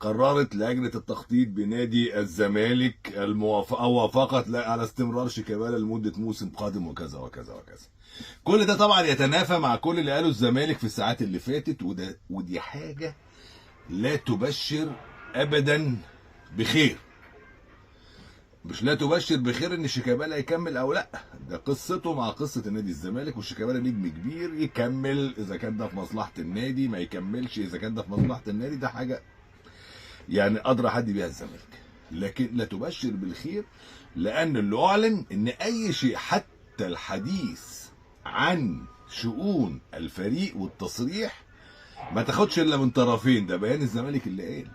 قررت لجنة التخطيط بنادي الزمالك وافقت على استمرار شيكابالا لمدة موسم قادم وكذا وكذا وكذا. كل ده طبعا يتنافى مع كل اللي قاله الزمالك في الساعات اللي فاتت، ودي حاجة لا تبشر ابدا بخير. مش لا تبشر بخير ان شيكابالا يكمل او لا، ده قصته مع قصه النادي الزمالك، وشيكابالا نجم كبير يكمل اذا كان ده في مصلحه النادي، ما يكملش اذا كان ده في مصلحه النادي، ده حاجه يعني ادرى حد بيها الزمالك. لكن لا تبشر بالخير، لان اللي اعلن ان اي شيء حتى الحديث عن شؤون الفريق والتصريح ما تاخدش الا من طرفين. ده بيان الزمالك اللي قال،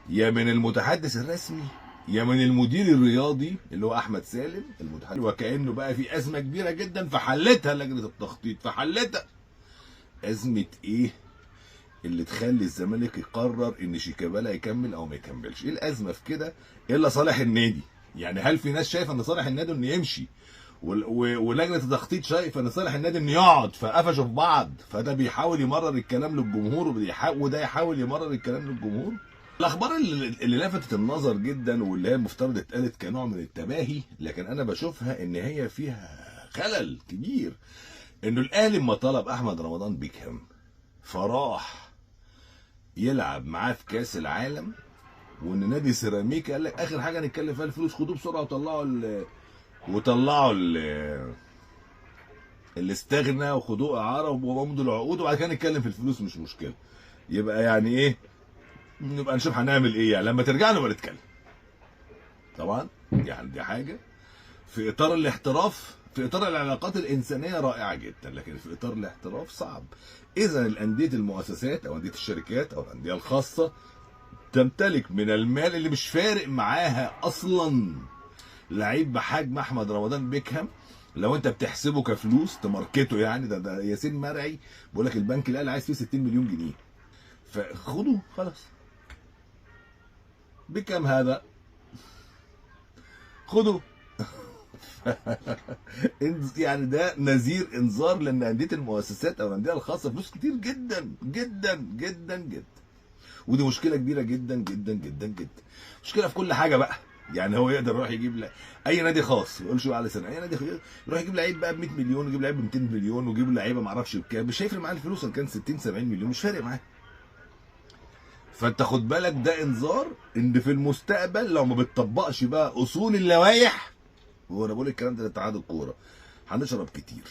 يا من المتحدث الرسمي يا من المدير الرياضي اللي هو احمد سالم المتحدث. وكانه بقى في ازمه كبيره جدا فحلتها لجنه التخطيط، فحلتها. ازمه ايه اللي تخلي الزمالك يقرر ان شيكابالا يكمل او ما يكملش؟ ايه الازمه في كده الا صالح النادي؟ يعني هل في ناس شايفه ان صالح النادي انه يمشي ولجنه التخطيط شايفه ان صالح النادي انه يقعد، فقفشوا في بعض، فده بيحاول يمرر الكلام للجمهور وده يحاول يمرر الكلام للجمهور. الاخبار اللي لفتت النظر جدا واللي هي المفترض اتقالت كنوع من التباهي، لكن انا بشوفها ان هي فيها خلل كبير. انه الاهلي لما طلب احمد رمضان بيكهام فراح يلعب معاه في كاس العالم، وان نادي سيراميكا قال لك اخر حاجه نتكلم فيها الفلوس، خدوه بسرعه وطلعوا اللي استغنى وخدوه اعاره ومضوا العقود، وبعد كده نتكلم في الفلوس مش مشكله. يبقى يعني ايه؟ نبقى نشوف هنعمل ايه يعني لما ترجع نبقى نتكلم. طبعا يعني دي حاجه في اطار الاحتراف، في اطار العلاقات الانسانيه رائعه جدا، لكن في اطار الاحتراف صعب. اذا الانديه المؤسسات او انديه الشركات او الانديه الخاصه تمتلك من المال اللي مش فارق معاها اصلا لعيب بحجم احمد رمضان بيكهام، لو انت بتحسبه كفلوس تماركته يعني، ده ياسين مرعي بيقول لك البنك الاهلي عايز فيه 60 مليون جنيه، فخدوا خلاص. بكم هذا؟ خدوا. يعني ده نذير انذار لان انديه المؤسسات او الانديه الخاصه فلوس كتير جدا جدا جدا جدا، ودي مشكله كبيره جدا جدا جدا جدا. مشكله في كل حاجه بقى. يعني هو يقدر يروح يجيب اي نادي خاص، يقول شو على سنه اي نادي يروح يجيب لعيب بقى ب 100 مليون ويجيب لعيب ب 200 مليون ويجيب لعيبه ما اعرفش بكام، مش هيفرق معاه الفلوس ان كان 60 70 مليون، مش فارق معاه. فانت خد بالك ده انذار ان في المستقبل لو ما بتطبقش بقى اصول اللوائح، وانا بقول الكلام ده لاتحاد الكوره، هنشرب كتير،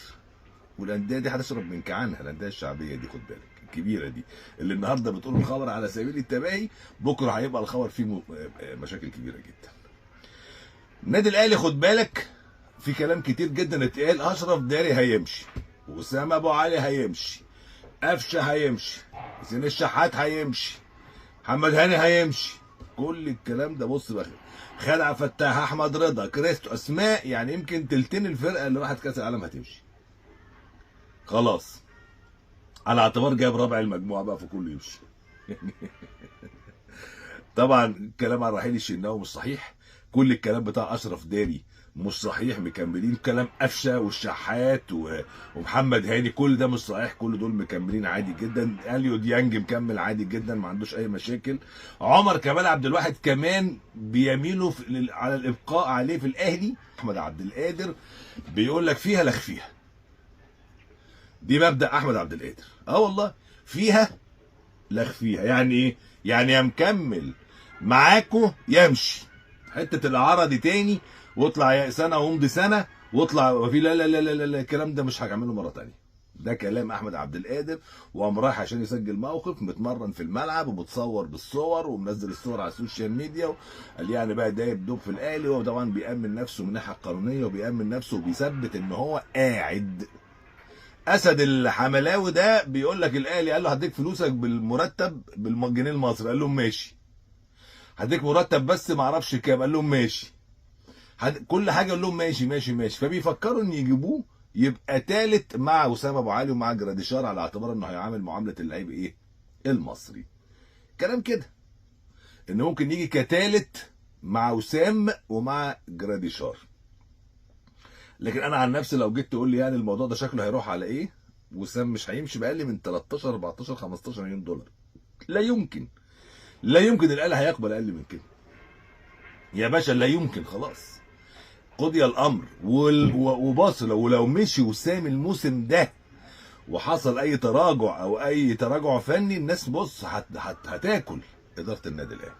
والانديه دي هتشرب من كعانها. الانديه الشعبيه دي خد بالك الكبيره دي اللي النهارده بتقول الخبر على سبيل التباهي، بكره هيبقى الخبر فيه مشاكل كبيره جدا. النادي الاهلي خد بالك في كلام كتير جدا اتقال، اشرف داري هيمشي، واسامه ابو علي هيمشي، قفشه هيمشي، حسين الشحات هيمشي، محمد هاني هيمشي، كل الكلام ده بص بقى، خالد فتاح، احمد رضا، كريستو، اسماء يعني يمكن تلتين الفرقه اللي راحت كاس العالم هتمشي خلاص، على اعتبار جايب رابع المجموعه بقى فكله يمشي. طبعا كلام عن رحيل الشناوي مش صحيح، كل الكلام بتاع اشرف داري مش صحيح، مكملين كلام قفشه والشحات ومحمد هاني، كل ده مش صحيح، كل دول مكملين عادي جدا. اليو ديانج مكمل عادي جدا ما عندوش اي مشاكل. عمر كمال عبد الواحد كمان بيميلوا على الابقاء عليه في الاهلي. احمد عبد القادر بيقول لك فيها لخ فيها، دي مبدا احمد عبد القادر، والله فيها لخ فيها. يعني ايه؟ يعني يا مكمل معاكو يمشي، حته الاعاره دي تاني واطلع سنه وامضي سنه واطلع، وفي لا لا لا لا لا الكلام ده مش هعمله مره تانيه. ده كلام احمد عبد القادر، وقام رايح عشان يسجل موقف متمرن في الملعب ومتصور بالصور ومنزل الصور على السوشيال ميديا، قال يعني بقى دايب دوب في الاهلي، وهو طبعا بيامن نفسه من الناحيه القانونيه وبيامن نفسه وبيثبت ان هو قاعد. اسد الحملاوي ده بيقول لك الاهلي قال له هديك فلوسك بالمرتب بالجنيه المصري، قال لهم ماشي. هديك مرتب بس ما اعرفش كام، قال لهم ماشي. كل حاجه قال لهم ماشي ماشي ماشي. فبيفكروا ان يجيبوه يبقى ثالث مع اسامه ابو علي ومع جراديشار، على اعتبار انه هيعامل معامله اللعيب ايه؟ المصري. كلام كده ان ممكن يجي كثالث مع وسام ومع جراديشار. لكن انا عن نفسي لو جيت تقول لي يعني الموضوع ده شكله هيروح على ايه، وسام مش هيمشي باقل من 13 14 15 مليون دولار، لا يمكن. لا يمكن الاهلي هيقبل اقل من كده يا باشا، لا يمكن. خلاص قضي الامر. وبص، لو مشي وسام الموسم ده وحصل اي تراجع او اي تراجع فني، الناس بص هتاكل اداره النادي الاهلي.